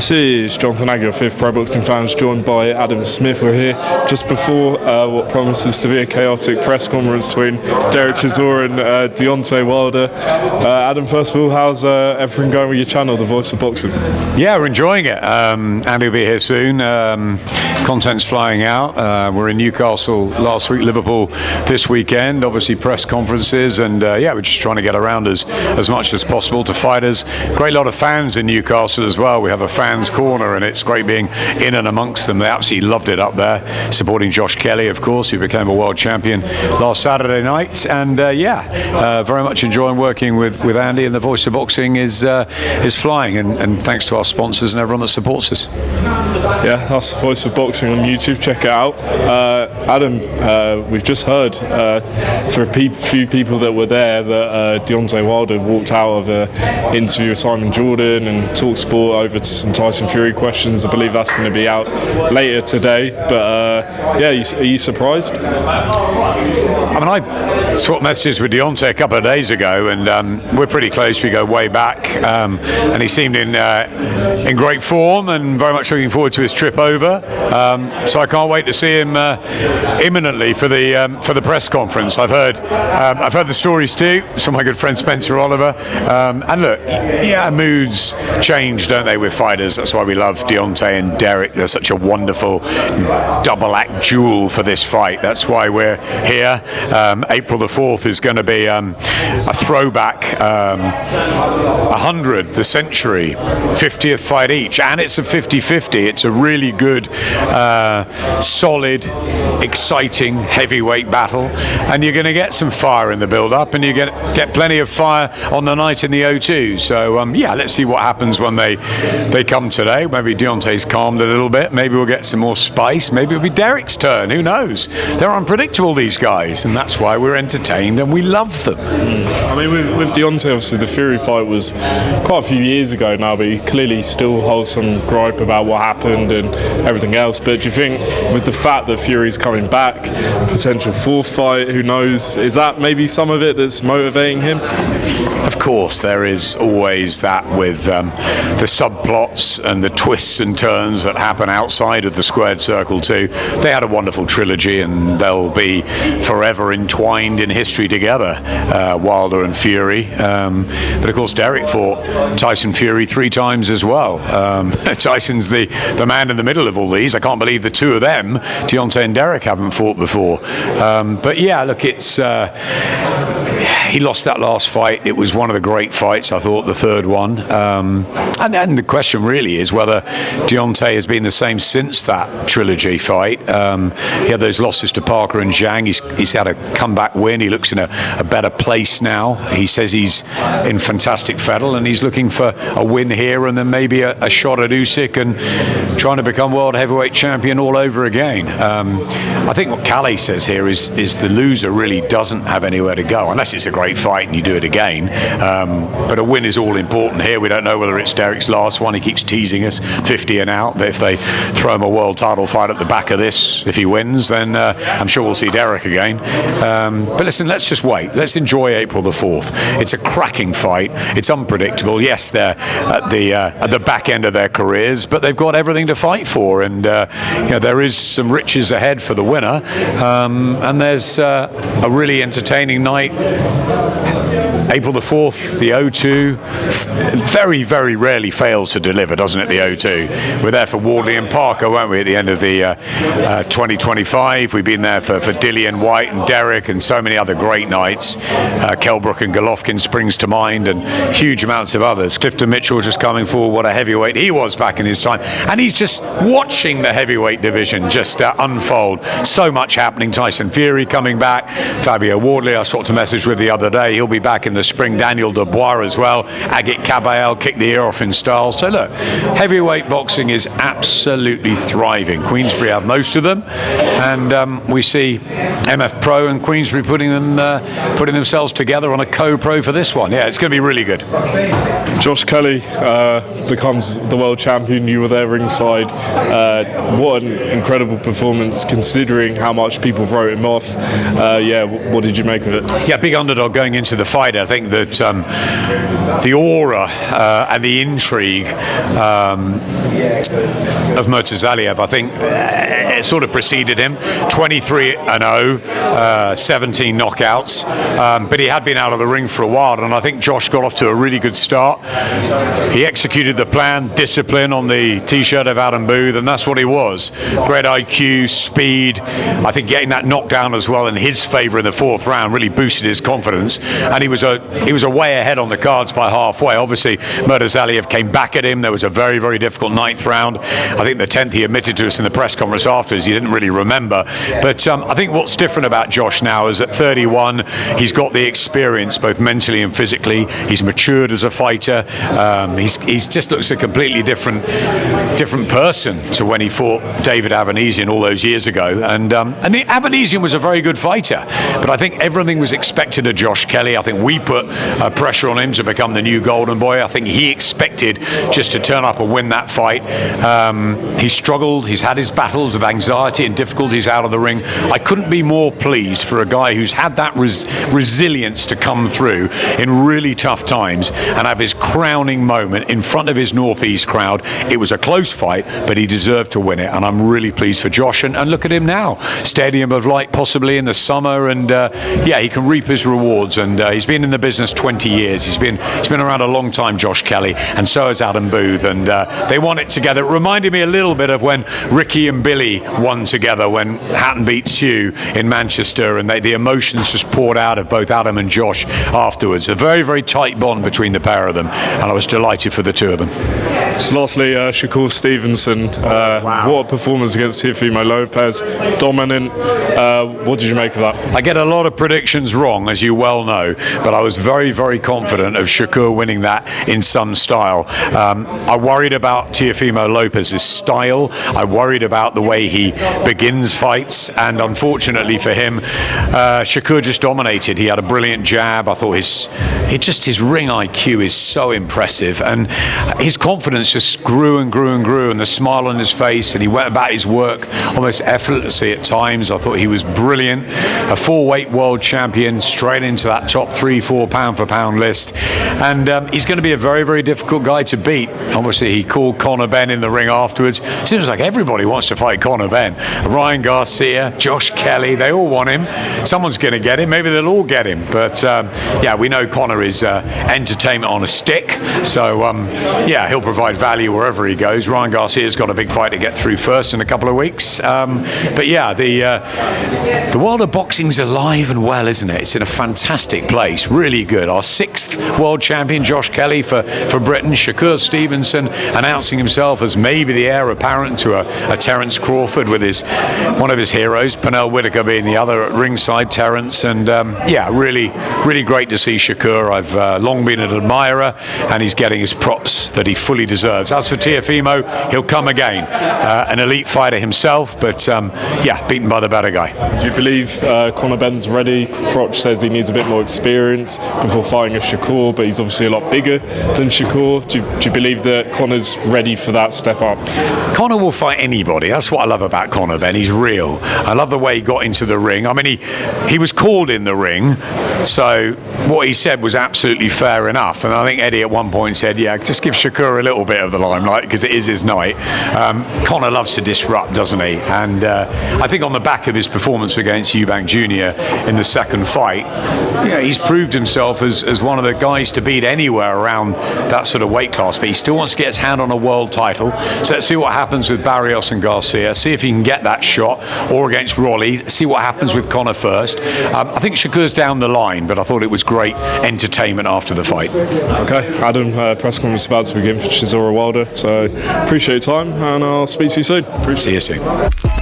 This is Jonathan Agger, Fifth Pro Boxing Fans, joined by Adam Smith. We're here just before what promises to be a chaotic press conference between Derek Chisora and Deontay Wilder. Adam, first of all, how's everything going with your channel, The Voice of Boxing? Yeah, we're enjoying it. Andy will be here soon. Content's flying out. We're in Newcastle last week, Liverpool this weekend. Obviously, press conferences, and we're just trying to get around as much as possible to fighters. Great lot of fans in Newcastle as well. We have a fans corner, and it's great being in and amongst them. They absolutely loved it up there, supporting Josh Kelly, of course, who became a world champion last Saturday night. And very much enjoying working with Andy, and The Voice of Boxing is flying. And thanks to our sponsors and everyone that supports us. Yeah, that's The Voice of Boxing on YouTube. Check it out. Adam, we've just heard through a few people that were there that Deontay Wilder walked out of an interview with Simon Jordan and Talksport over to some Tyson Fury questions. I believe that's going to be out later today. But are you surprised? I mean, I swapped messages with Deontay a couple of days ago, and we're pretty close. We go way back, and he seemed in great form and very much looking forward to his trip over. So I can't wait to see him imminently for the press conference. I've heard the stories too. From my good friend Spencer Oliver. And look, moods change, don't they, with fighters? That's why we love Deontay and Derek. They're such a wonderful double act duel for this fight. That's why we're here. April the 4th is going to be a throwback, 100, the century, 50th fight each, and it's a 50-50. It's a really good, solid, exciting heavyweight battle, and you're going to get some fire in the build-up, and you get plenty of fire on the night in the O2. So let's see what happens when they come today. Maybe Deontay's calmed a little bit. Maybe we'll get some more spice. Maybe it'll be Derek's turn. Who knows? They're unpredictable, these guys, and that's why we're entertained and we love them. I mean, with Deontay, obviously the Fury fight was quite a few years ago now, but he clearly still holds some gripe about what happened and everything else. But do you think, with the fact that Fury's coming back, potential fourth fight, who knows, is that maybe some of it that's motivating him? Of course, there is always that with the subplots and the twists and turns that happen outside of the squared circle too. They had a wonderful trilogy, and they'll be forever entwined in history together, Wilder and Fury. But of course, Derek fought Tyson Fury 3 times as well. Tyson's the man in the middle of all these. I can't believe the two of them, Deontay and Derek, haven't fought before. But yeah, look, it's he lost that last fight. It was one of the great fights, I thought, the third one. And the question really is whether Deontay has been the same since that trilogy fight. He had those losses to Parker and Zhang. He's had a comeback win. He looks in a better place now. He says he's in fantastic fettle, and he's looking for a win here and then maybe a shot at Usyk and trying to become world heavyweight champion all over again. I think what Calais says here is the loser really doesn't have anywhere to go, unless it's a great fight and you do it again. But a win is all important here. We don't know whether it's Derek's last one. He keeps teasing us, 50 and out. But if they throw him a world title fight at the back of this, if he wins, then I'm sure we'll see Derek again. But listen, let's just wait. Let's enjoy April the 4th. It's a cracking fight. It's unpredictable. Yes, they're at the back end of their careers, but they've got everything to fight for. And there is some riches ahead for the winner. And there's a really entertaining night. April the 4th, the O2, very, very rarely fails to deliver, doesn't it, the O2? We're there for Wardley and Parker, weren't we, at the end of the 2025. We've been there for Dillian White and Derek and so many other great nights. Kelbrook and Golovkin springs to mind, and huge amounts of others. Clifton Mitchell just coming forward, what a heavyweight he was back in his time. And he's just watching the heavyweight division just unfold. So much happening. Tyson Fury coming back. Fabio Wardley, I swapped a message with the other day. He'll be back in the spring. Daniel Dubois as well. Agit Kabayel kicked the ear off in style. So look, heavyweight boxing is absolutely thriving. Queensbury have most of them, and we see MF Pro and Queensbury putting themselves together on a co-pro for this one. Yeah, it's going to be really good. Josh Kelly becomes the world champion. You were there ringside. What an incredible performance, considering how much people wrote him off. What did you make of it? Yeah, big underdog going into the fight. I think that the aura and the intrigue of Murtazaliev, I think, it sort of preceded him. 23-0, 17 knockouts, but he had been out of the ring for a while, and I think Josh got off to a really good start. He executed the plan, discipline on the t-shirt of Adam Booth, and that's what he was. Great IQ, speed. I think getting that knockdown as well in his favour in the 4th round really boosted his confidence, and he was a way ahead on the cards by halfway. Obviously, Murtazaliev came back at him. There was a very, very difficult 9th round. I think the 10th he admitted to us in the press conference afterwards he didn't really remember. But I think what's different about Josh now is at 31, he's got the experience both mentally and physically. He's matured as a fighter. He's just looks a completely different person to when he fought David Avanesian all those years ago. And the Avanesian was a very good fighter, but I think everything was expected of Josh Kelly. I think we put pressure on him to become the new golden boy. I think he expected just to turn up and win that fight. He's struggled. He's had his battles of anxiety and difficulties out of the ring. I couldn't be more pleased for a guy who's had that resilience to come through in really tough times and have his crowning moment in front of his Northeast crowd. It was a close fight, but he deserved to win it, and I'm really pleased for Josh. And look at him now, Stadium of Light possibly in the summer, and he can reap his rewards. And he's been in the business 20 years. He's been around a long time, Josh Kelly, and so has Adam Booth, and they won it together. It reminded me a little bit of when Ricky and Billy won together when Hatton beat Sue in Manchester, and the emotions just poured out of both Adam and Josh afterwards. A very, very tight bond between the pair of them, and I was delighted for the two of them. So lastly, Shakur Stevenson, what a performance against Teofimo Lopez, dominant. What did you make of that? I get a lot of predictions wrong, as you well know, but I was very, very confident of Shakur winning that in some style. I worried about Teofimo Lopez's style. I worried about the way he begins fights, and unfortunately for him, Shakur just dominated. He had a brilliant jab. I thought his ring IQ is so impressive, and his confidence just grew and grew and grew, and the smile on his face, and he went about his work almost effortlessly at times. I thought he was brilliant. A 4-weight world champion, straight into that top 3-4 pound for pound list, and he's going to be a very, very difficult guy to beat. Obviously, he called Conor Benn in the ring afterwards. Seems like everybody wants to fight Conor Benn. Ryan Garcia, Josh Kelly, they all want him. Someone's going to get him. Maybe they'll all get him. But we know Conor is entertainment on a stick. So he'll provide value wherever he goes. Ryan Garcia's got a big fight to get through first in a couple of weeks. The world of boxing's alive and well, isn't it? It's in a fantastic place. Really good. Our 6th world champion, Josh Kelly for Britain. Shakur Stevenson announcing himself as maybe the heir apparent to a Terence Crawford, with one of his heroes, Pernell Whitaker, being the other at ringside, Terence. And really, really great to see Shakur. I've long been an admirer, and he's getting his props that he fully deserves. As for Teofimo, he'll come again. An elite fighter himself, but beaten by the better guy. Do you believe Conor Benn's ready? Froch says he needs a bit more experience before fighting a Shakur, but he's obviously a lot bigger than Shakur. Do you believe that Conor's ready for that step up? Conor will fight anybody. That's what I love about Conor Benn. He's real. I love the way he got into the ring. I mean, he was called in the ring, so what he said was absolutely fair enough. And I think Eddie at one point said, just give Shakur a little bit of the limelight because it is his night. Conor loves to disrupt, doesn't he? And I think on the back of his performance against Eubank Jr. in the second fight, he's proved himself as one of the guys to beat anywhere around that sort of weight class, but he still wants to get his hand on a world title. So let's see what happens with Barrios and Garcia, see if he can get that shot, or against Rolly, see what happens with Conor first. I think Shakur's down the line, but I thought it was great entertainment after the fight. Okay, Adam, press conference about to begin for Chisora Wilder, so appreciate your time, and I'll speak to you soon. See you soon.